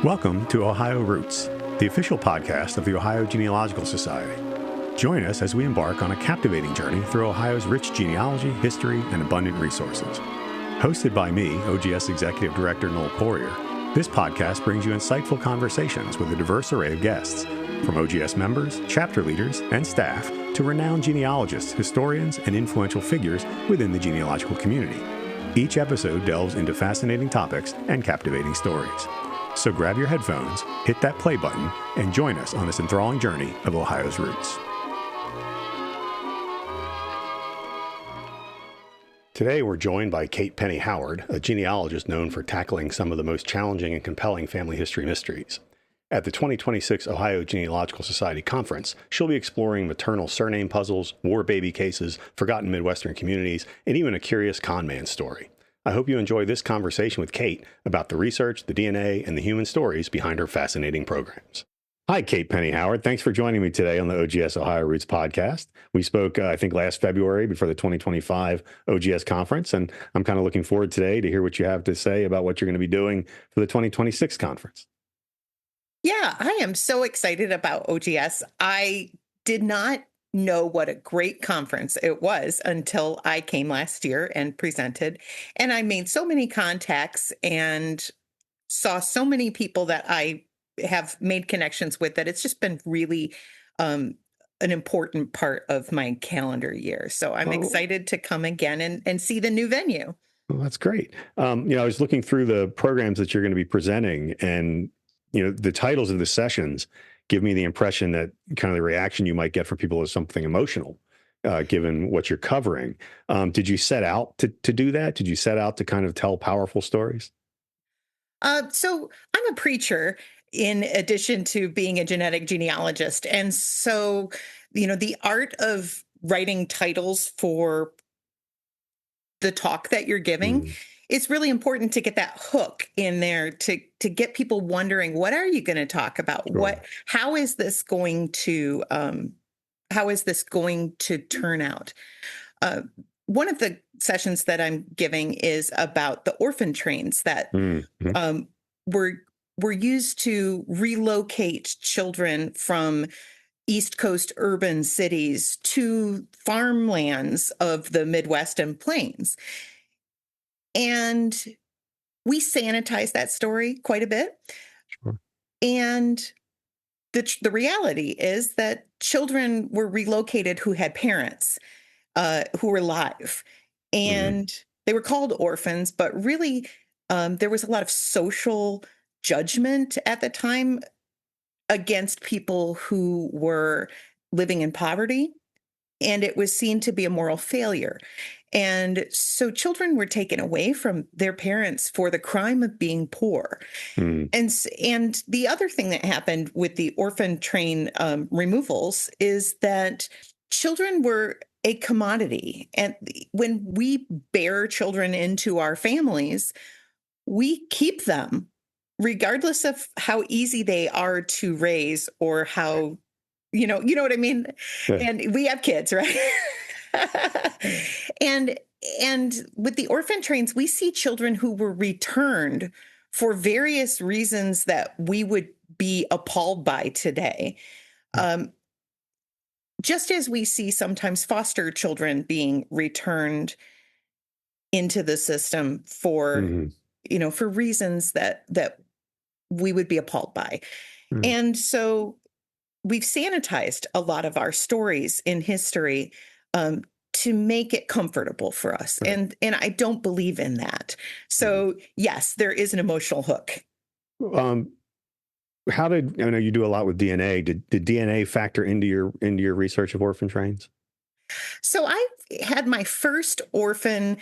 Welcome to Ohio Roots, the official podcast of the Ohio Genealogical Society. Join us as we embark on a captivating journey through Ohio's rich genealogy, history, and abundant resources. Hosted by me, OGS Executive Director Noel Poirier, this podcast brings you insightful conversations with a diverse array of guests, from OGS members, chapter leaders, and staff to renowned genealogists, historians, and influential figures within the genealogical community. Each episode delves into fascinating topics and captivating stories. So grab your headphones, hit that play button, and join us on this enthralling journey of Ohio's roots. Today, we're joined by Kate Penney Howard, a genealogist known for tackling some of the most challenging and compelling family history mysteries. At the 2026 Ohio Genealogical Society Conference, she'll be exploring maternal surname puzzles, war baby cases, forgotten Midwestern communities, and even a curious con man story. I hope you enjoy this conversation with Kate about the research, the DNA, and the human stories behind her fascinating programs. Hi, Kate Penney Howard. Thanks for joining me today on the OGS Ohio Roots podcast. We spoke, I think, last February before the 2025 OGS conference, and I'm kind of looking forward today to hear what you have to say about what you're going to be doing for the 2026 conference. Yeah, I am so excited about OGS. I did not know what a great conference it was until I came last year and presented. And I made so many contacts and saw so many people that I have made connections with that it's just been really an important part of my calendar year. So I'm excited to come again and see the new venue. Well, that's great. I was looking through the programs that you're going to be presenting, and the titles of the sessions give me the impression that kind of the reaction you might get from people is something emotional, given what you're covering. Did you set out to do that? Did you set out to kind of tell powerful stories? So I'm a preacher in addition to being a genetic genealogist. And so, the art of writing titles for the talk that you're giving, it's really important to get that hook in there to get people wondering, what are you going to talk about? Sure. How is this going to turn out? One of the sessions that I'm giving is about the orphan trains that were used to relocate children from East Coast urban cities to farmlands of the Midwest and Plains. And we sanitize that story quite a bit. Sure. And the reality is that children were relocated who had parents who were alive. And they were called orphans, but really there was a lot of social judgment at the time against people who were living in poverty. And it was seen to be a moral failure. And so children were taken away from their parents for the crime of being poor. And the other thing that happened with the orphan train removals is that children were a commodity. And when we bear children into our families, we keep them regardless of how easy they are to raise or how, you know what I mean? Yeah. And we have kids, right? And with the orphan trains, we see children who were returned for various reasons that we would be appalled by today. Just as we see sometimes foster children being returned into the system for, for reasons that we would be appalled by. And so we've sanitized a lot of our stories in history to make it comfortable for us. Right. And I don't believe in that. So yes, there is an emotional hook. I know you do a lot with DNA. Did DNA factor into your research of orphan trains? So I had my first orphan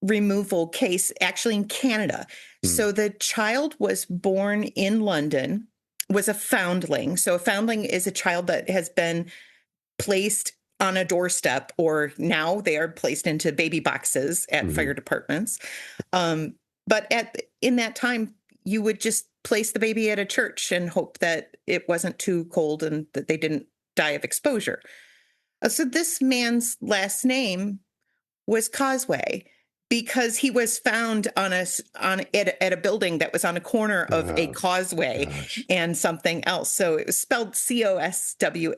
removal case actually in Canada. So the child was born in London, was a foundling. So a foundling is a child that has been placed on a doorstep, or now they are placed into baby boxes at fire departments. But in that time, you would just place the baby at a church and hope that it wasn't too cold and that they didn't die of exposure. So this man's last name was Causeway because he was found at a building that was on a corner of a Oh, causeway gosh. and something else. So it was spelled Cosway,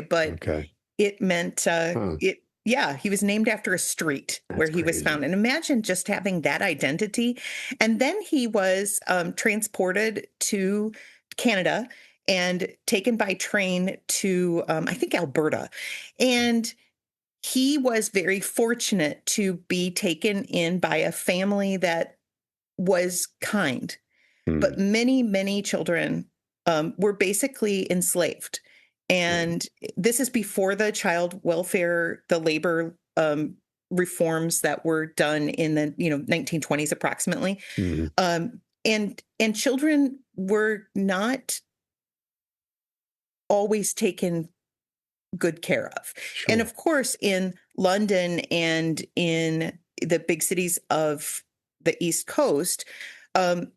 but Okay. it meant Huh. it. Yeah, he was named after a street where That's he was crazy. found. And imagine just having that identity. And then he was transported to Canada and taken by train to, I think, Alberta. And he was very fortunate to be taken in by a family that was kind, but Hmm. many, many children were basically enslaved. Right. And this is before the child welfare, the labor reforms that were done in the 1920s approximately. Hmm. And children were not always taken good care of. And Sure. of course, in London and in the big cities of the East Coast, um,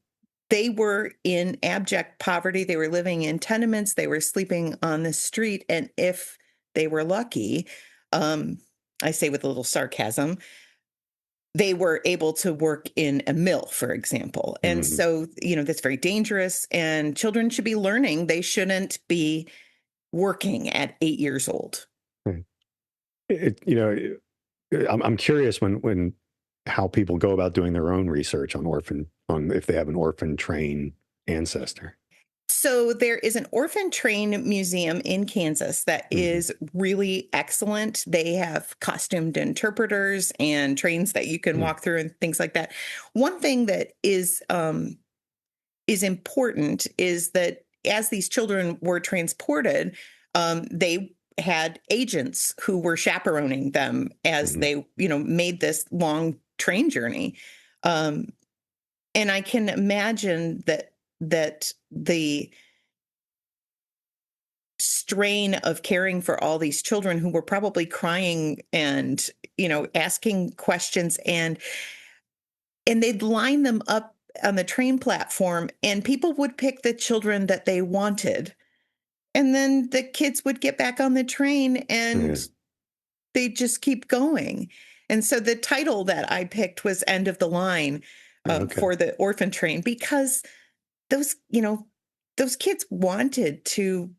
they were in abject poverty. They were living in tenements. They were sleeping on the street. And if they were lucky, um, I say with a little sarcasm, they were able to work in a mill, for example. And Hmm. so, that's very dangerous. And children should be learning. They shouldn't be working at 8 years old. It, you know, I'm curious when how people go about doing their own research on if they have an orphan train ancestor. So there is an orphan train museum in Kansas that Hmm. is really excellent. They have costumed interpreters and trains that you can Hmm. walk through and things like that. One thing that is important is that as these children were transported, they had agents who were chaperoning them as Hmm. they, made this long train journey. Um, and I can imagine that the strain of caring for all these children who were probably crying and asking questions, and they'd line them up on the train platform, and people would pick the children that they wanted, and then the kids would get back on the train Yeah. and they just keep going. And so the title that I picked was End of the Line, Okay. for the orphan train, because those those kids wanted to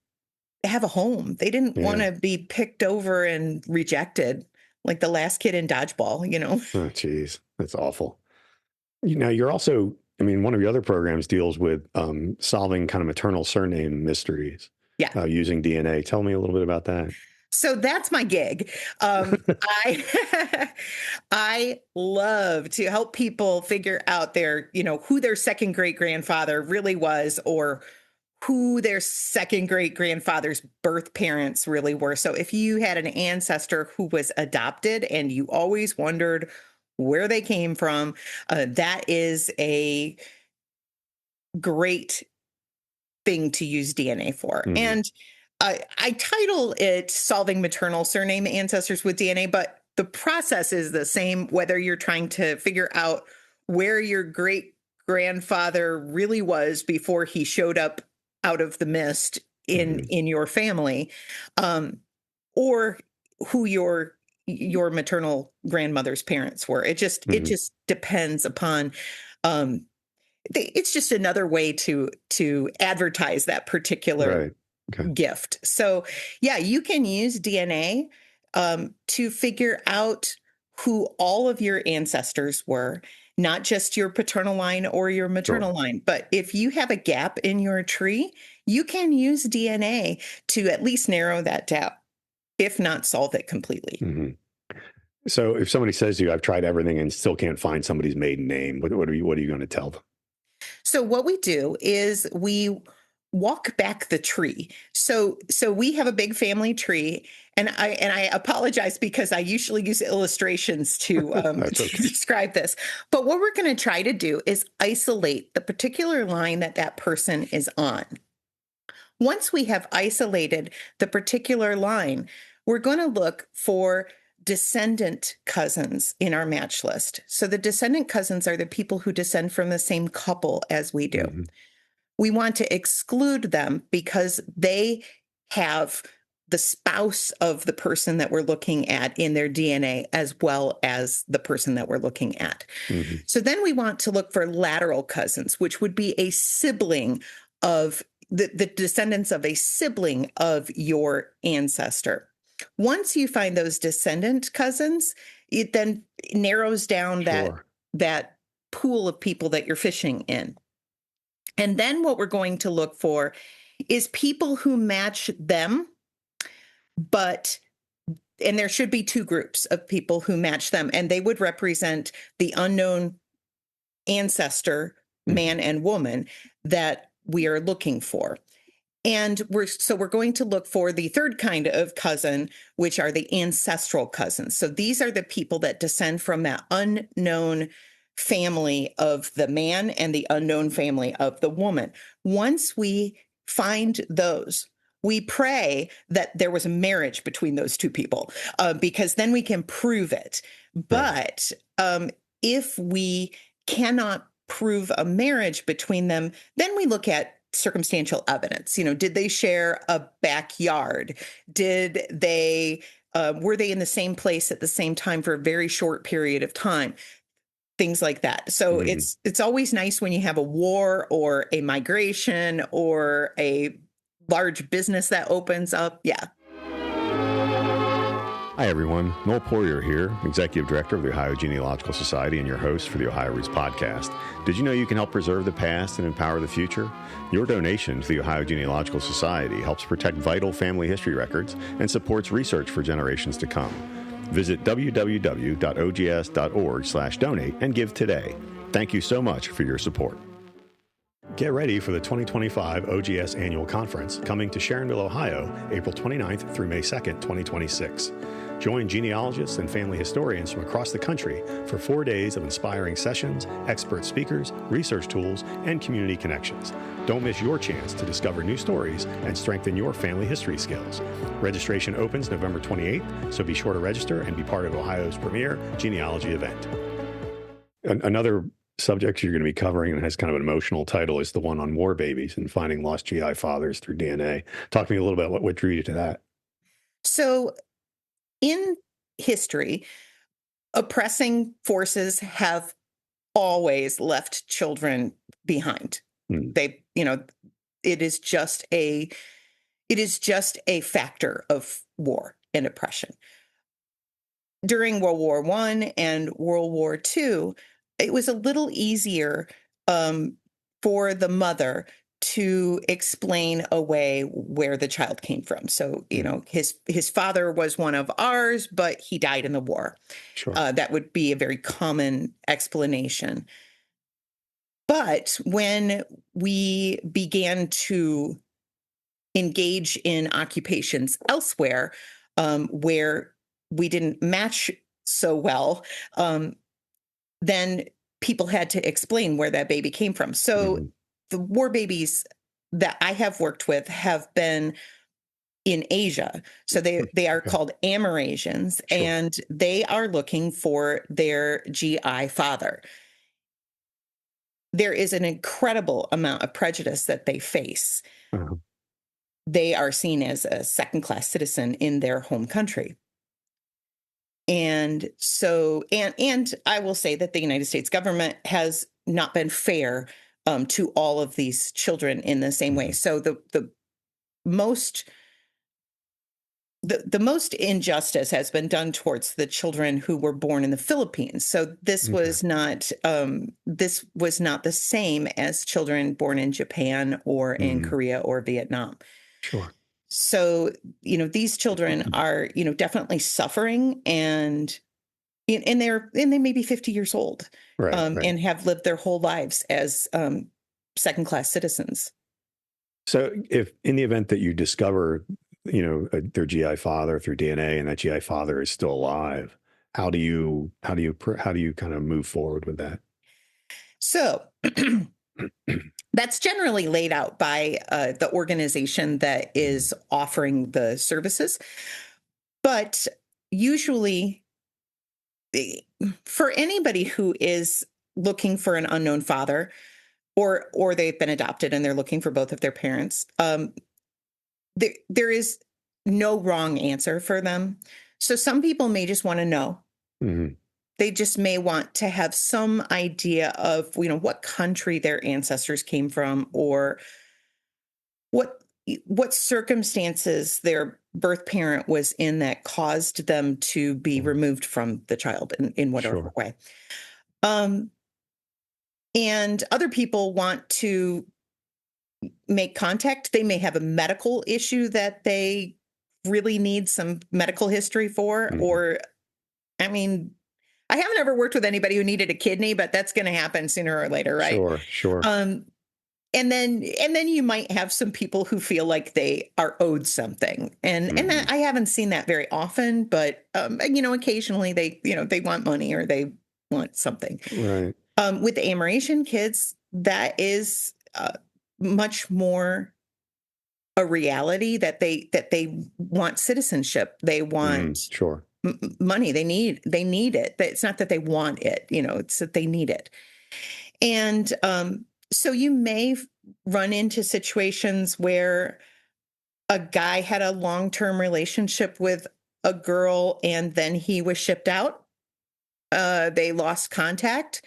have a home. They didn't Yeah. wanna be picked over and rejected like the last kid in dodgeball. Oh, geez, that's awful. You're also. I mean, one of your other programs deals with solving kind of maternal surname mysteries Yeah. using DNA. Tell me a little bit about that. So that's my gig. I I love to help people figure out who their second great grandfather really was, or who their second great grandfather's birth parents really were. So if you had an ancestor who was adopted and you always wondered where they came from, that is a great thing to use DNA for. Hmm. And I title it Solving Maternal Surname Ancestors with DNA, but the process is the same whether you're trying to figure out where your great grandfather really was before he showed up out of the mist in Hmm. in your family, um, or who your maternal grandmother's parents were. It Hmm. just depends upon um, it's just another way to advertise that particular Right. Okay. gift. So, yeah, you can use DNA to figure out who all of your ancestors were, not just your paternal line or your maternal Sure. line. But if you have a gap in your tree, you can use DNA to at least narrow that down, if not solve it completely. Hmm. So if somebody says to you, "I've tried everything and still can't find somebody's maiden name," what are you going to tell them? So what we do is we walk back the tree. So we have a big family tree, and I apologize because I usually use illustrations to That's to okay. describe this. But what we're going to try to do is isolate the particular line that person is on. Once we have isolated the particular line, we're going to look for descendant cousins in our match list. So the descendant cousins are the people who descend from the same couple as we do. Hmm. We want to exclude them because they have the spouse of the person that we're looking at in their DNA, as well as the person that we're looking at. Mm-hmm. So then we want to look for lateral cousins, which would be a sibling of the descendants of a sibling of your ancestor. Once you find those descendant cousins, it then narrows down that pool of people that you're fishing in. And then what we're going to look for is people who match them, and there should be two groups of people who match them, and they would represent the unknown ancestor, man and woman, that we are looking for. And we're going to look for the third kind of cousin, which are the ancestral cousins. So these are the people that descend from that unknown family of the man and the unknown family of the woman. Once we find those, we pray that there was a marriage between those two people, because then we can prove it. But if we cannot prove a marriage between them, then we look at circumstantial evidence. Did they share a backyard? Did they were they in the same place at the same time for a very short period of time? Things like that. So it's always nice when you have a war or a migration or a large business that opens up. Yeah. Hi, everyone. Noel Poirier here, Executive Director of the Ohio Genealogical Society and your host for the Ohio Roots podcast. Did you know you can help preserve the past and empower the future? Your donation to the Ohio Genealogical Society helps protect vital family history records and supports research for generations to come. Visit www.ogs.org/donate and give today. Thank you so much for your support. Get ready for the 2025 OGS Annual Conference coming to Sharonville, Ohio, April 29th through May 2nd, 2026. Join genealogists and family historians from across the country for 4 days of inspiring sessions, expert speakers, research tools, and community connections. Don't miss your chance to discover new stories and strengthen your family history skills. Registration opens November 28th, so be sure to register and be part of Ohio's premier genealogy event. Another subject you're going to be covering, and has kind of an emotional title, is the one on war babies and finding lost GI fathers through DNA. Talk to me a little bit about what drew you to that. So in history, oppressing forces have always left children behind. They, it is just a factor of war and oppression. During World War I and World War II, it was a little easier for the mother to explain away where the child came from. So, his father was one of ours, but he died in the war. Sure. That would be a very common explanation. But when we began to engage in occupations elsewhere, where we didn't match so well, then people had to explain where that baby came from. So the war babies that I have worked with have been in Asia. So they are called Amerasians, and they are looking for their GI father. There is an incredible amount of prejudice that they face. They are seen as a second-class citizen in their home country. And so, and I will say that the United States government has not been fair to all of these children in the same way. So the most injustice has been done towards the children who were born in the Philippines. So this was not the same as children born in Japan or in Korea or Vietnam. Sure. So, these children are, definitely suffering, and they may be 50 years old, right. And have lived their whole lives as second-class citizens. So if in the event that you discover, their GI father through DNA, and that GI father is still alive, how do you kind of move forward with that? So that's generally laid out by the organization that is offering the services. But usually, for anybody who is looking for an unknown father, or they've been adopted and they're looking for both of their parents, there is no wrong answer for them. So some people may just want to know. Hmm. They just may want to have some idea of, what country their ancestors came from, or what circumstances their birth parent was in that caused them to be removed from the child in whatever Sure. way. And other people want to make contact. They may have a medical issue that they really need some medical history for, Mhm. or, I mean, I haven't ever worked with anybody who needed a kidney, but that's going to happen sooner or later, right? Sure. And then you might have some people who feel like they are owed something, and that, I haven't seen that very often, but occasionally they want money or they want something. Right. With the Amerasian kids, that is much more a reality, that they want citizenship. They want Sure. money. They need it. It's not that they want it. It's that they need it. And so you may run into situations where a guy had a long-term relationship with a girl and then he was shipped out. They lost contact.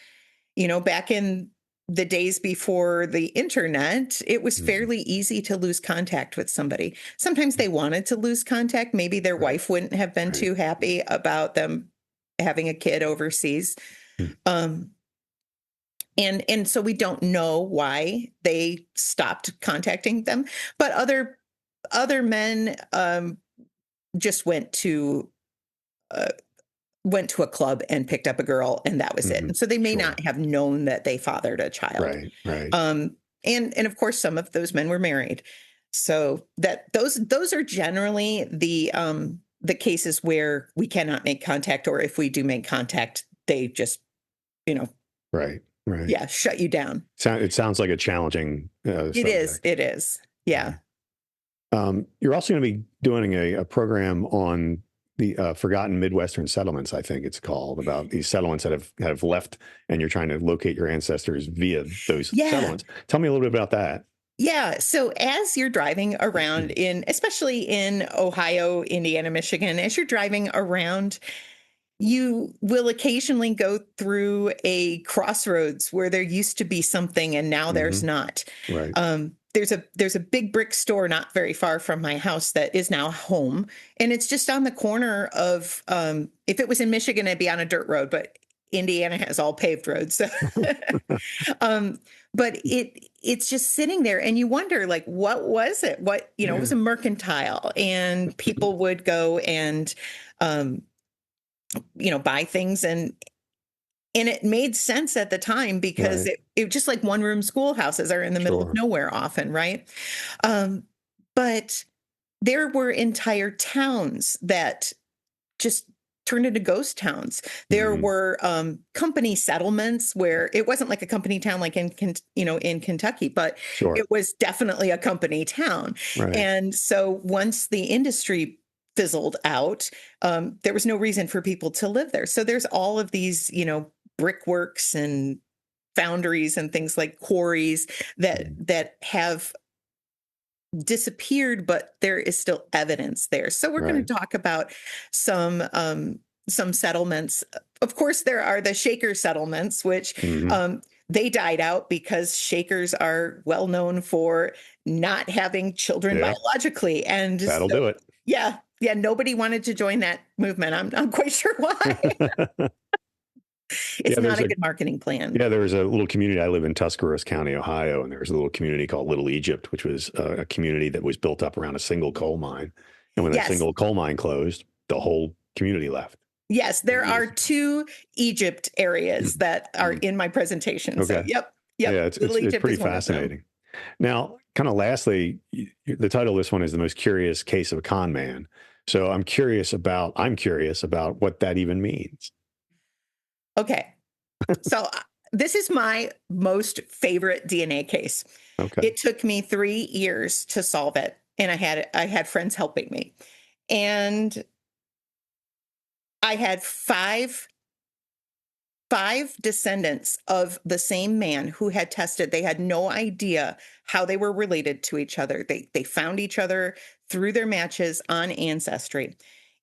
Back in the days before the internet, it was fairly easy to lose contact with somebody. Sometimes they wanted to lose contact. Maybe their Right. wife wouldn't have been Right. too happy about them having a kid overseas. Um, and so we don't know why they stopped contacting them, but other men just went to a club and picked up a girl, and that was it. And so they may Sure. not have known that they fathered a child. Right. And of course, some of those men were married. So that those are generally the cases where we cannot make contact, or if we do make contact, they just, Right. yeah, shut you down. It sounds like a challenging It is. subject. It is. Yeah. You're also going to be doing a program on the forgotten Midwestern settlements, I think it's called, about these settlements that have left, and you're trying to locate your ancestors via those Yeah. settlements. Tell me a little bit about that. Yeah. So as you're driving around especially in Ohio, Indiana, Michigan, as you're driving around, you will occasionally go through a crossroads where there used to be something and now there's not. Right. There's a big brick store not very far from my house that is now home, and it's just on the corner of. If it was in Michigan, it'd be on a dirt road, but Indiana has all paved roads. So, but it's just sitting there, and you wonder, like, what was it? What it was a mercantile, and people would go and buy things, and it made sense at the time because Right. it just, like, one room schoolhouses are in the middle of nowhere often, right? But there were entire towns that just turned into ghost towns. There were company settlements where it wasn't like a company town like in Kentucky, but it was definitely a company town. Right. And so once the industry fizzled out, there was no reason for people to live there. So there's all of these, brickworks and foundries and things like quarries that have disappeared, but there is still evidence there. So we're going to talk about some settlements. Of course, there are the Shaker settlements, which they died out because Shakers are well known for not having children biologically, and that'll do it. Yeah, nobody wanted to join that movement. I'm not quite sure why. It's not a good marketing plan. Yeah, there was a little community. I live in Tuscarawas County, Ohio, and there was a little community called Little Egypt, which was a community that was built up around a single coal mine. And when that single coal mine closed, the whole community left. Yes, there are 2 Egypt areas that are in my presentation. Okay. So, yep. Yeah, it's pretty fascinating. Now, kind of lastly, the title of this one is The Most Curious Case of a Con Man. So I'm curious about what that even means. Okay. So this is my most favorite DNA case. Okay. It took me 3 years to solve it, and I had friends helping me. And I had five 5 descendants of the same man who had tested. They had no idea how they were related to each other. They found each other through their matches on Ancestry.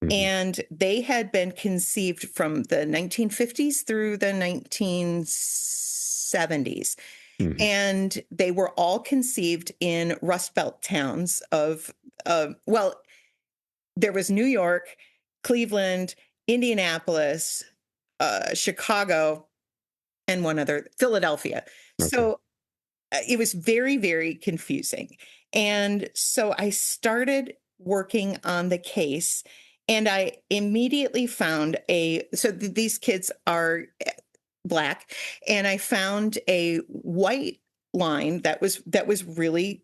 Mhm. And they had been conceived from the 1950s through the 1970s. Mhm. And they were all conceived in Rust Belt towns of, well, there was New York, Cleveland, Indianapolis, Chicago, and one other, Philadelphia. Okay. So it was very, very confusing. And so I started working on the case, and I immediately found these kids are Black, and I found a white line that was really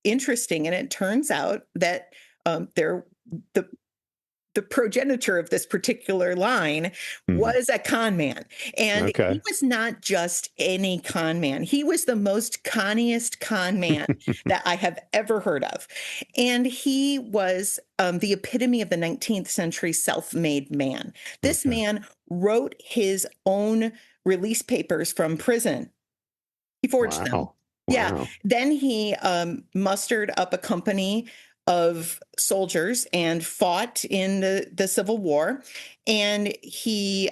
interesting. And it turns out that they're the progenitor of this particular line Mhm. was a con man. And he Okay. was not just any con man. He was the most conniest con man that I have ever heard of. And he was the epitome of the 19th century self-made man. This Okay. man wrote his own release papers from prison. He forged them. Wow. Yeah. Wow. Then he mustered up a company of soldiers and fought in the Civil War. And he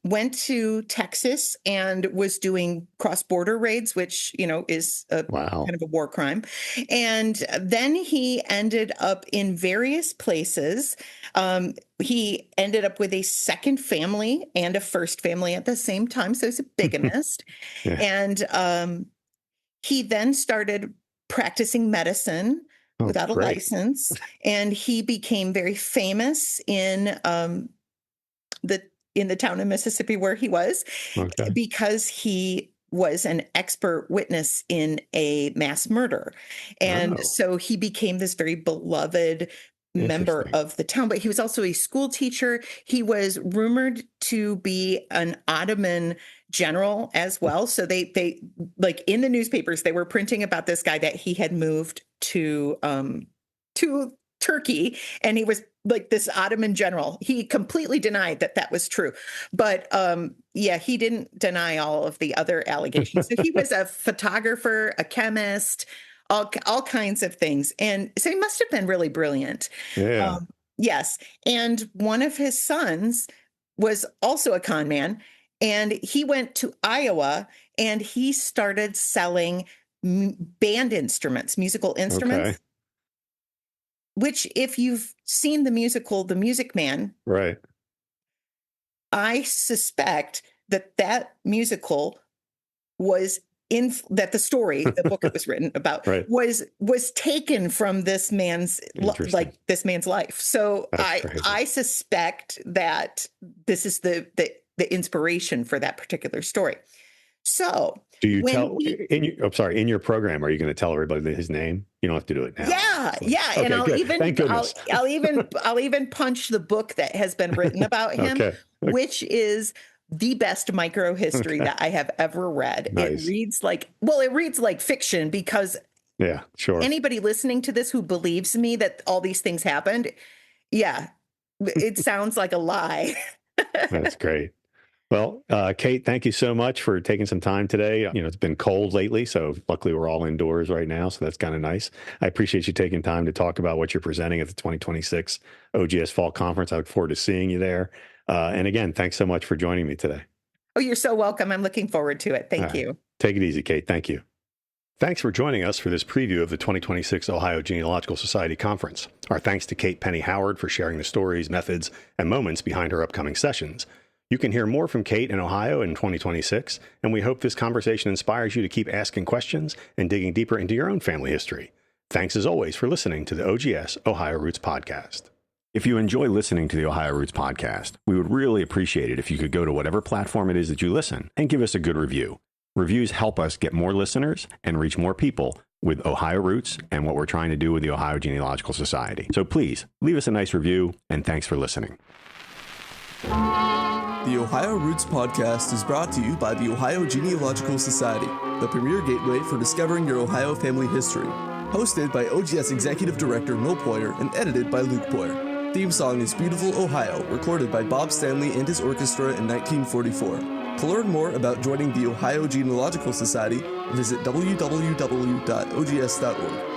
went to Texas and was doing cross-border raids, which, is a Wow. kind of a war crime. And then he ended up in various places. He ended up with a second family and a first family at the same time. So he's a bigamist. Yeah. And he then started practicing medicine Oh, without a great. license, and he became very famous the in the town of Mississippi where he was, Okay. because he was an expert witness in a mass murder. And Oh, so he became this very beloved member interesting. of the town, but he was also a school teacher. He was rumored to be an Ottoman general as well. So they like in the newspapers, they were printing about this guy that he had moved to Turkey, and he was like this Ottoman general. He completely denied that that was true. But yeah, he didn't deny all of the other allegations. So he was a photographer, a chemist, all kinds of things. And so he must have been really brilliant. Yeah. Yes. And one of his sons was also a con man, and he went to Iowa and he started selling band instruments, musical Okay. instruments, which, if you've seen the musical The Music Man, Right. I suspect that that musical was that the story, the book it was written about, Right. was taken from this man's Interesting. life. So That's I crazy. suspect that this is the inspiration for that particular story. So Do you when tell he in your program, are you going to tell everybody his name? You don't have to do it now, Yeah, obviously. yeah, and Okay, good. Thank goodness. I'll even punch the book that has been written about him, Okay. which is the best micro history Okay. that I have ever read. Nice. It reads like fiction, because Yeah, sure. anybody listening to this who believes me that all these things happened, yeah, it sounds like a lie. That's great. Well, Kate, thank you so much for taking some time today. It's been cold lately, so luckily we're all indoors right now, so that's kind of nice. I appreciate you taking time to talk about what you're presenting at the 2026 OGS Fall Conference. I look forward to seeing you there. And again, thanks so much for joining me today. Oh, you're so welcome. I'm looking forward to it. All Thank right. you. Take it easy, Kate. Thank you. Thanks for joining us for this preview of the 2026 Ohio Genealogical Society Conference. Our thanks to Kate Penney Howard for sharing the stories, methods, and moments behind her upcoming sessions. You can hear more from Kate in Ohio in 2026, and we hope this conversation inspires you to keep asking questions and digging deeper into your own family history. Thanks as always for listening to the OGS Ohio Roots podcast. If you enjoy listening to the Ohio Roots podcast, we would really appreciate it if you could go to whatever platform it is that you listen and give us a good review. Reviews help us get more listeners and reach more people with Ohio Roots and what we're trying to do with the Ohio Genealogical Society. So please leave us a nice review, and thanks for listening. The Ohio Roots podcast is brought to you by the Ohio Genealogical Society, the premier gateway for discovering your Ohio family history. Hosted by OGS Executive Director Noel Poyer and edited by Luke Poyer. Theme song is Beautiful Ohio, recorded by Bob Stanley and his orchestra in 1944. To learn more about joining the Ohio Genealogical Society, visit www.ogs.org.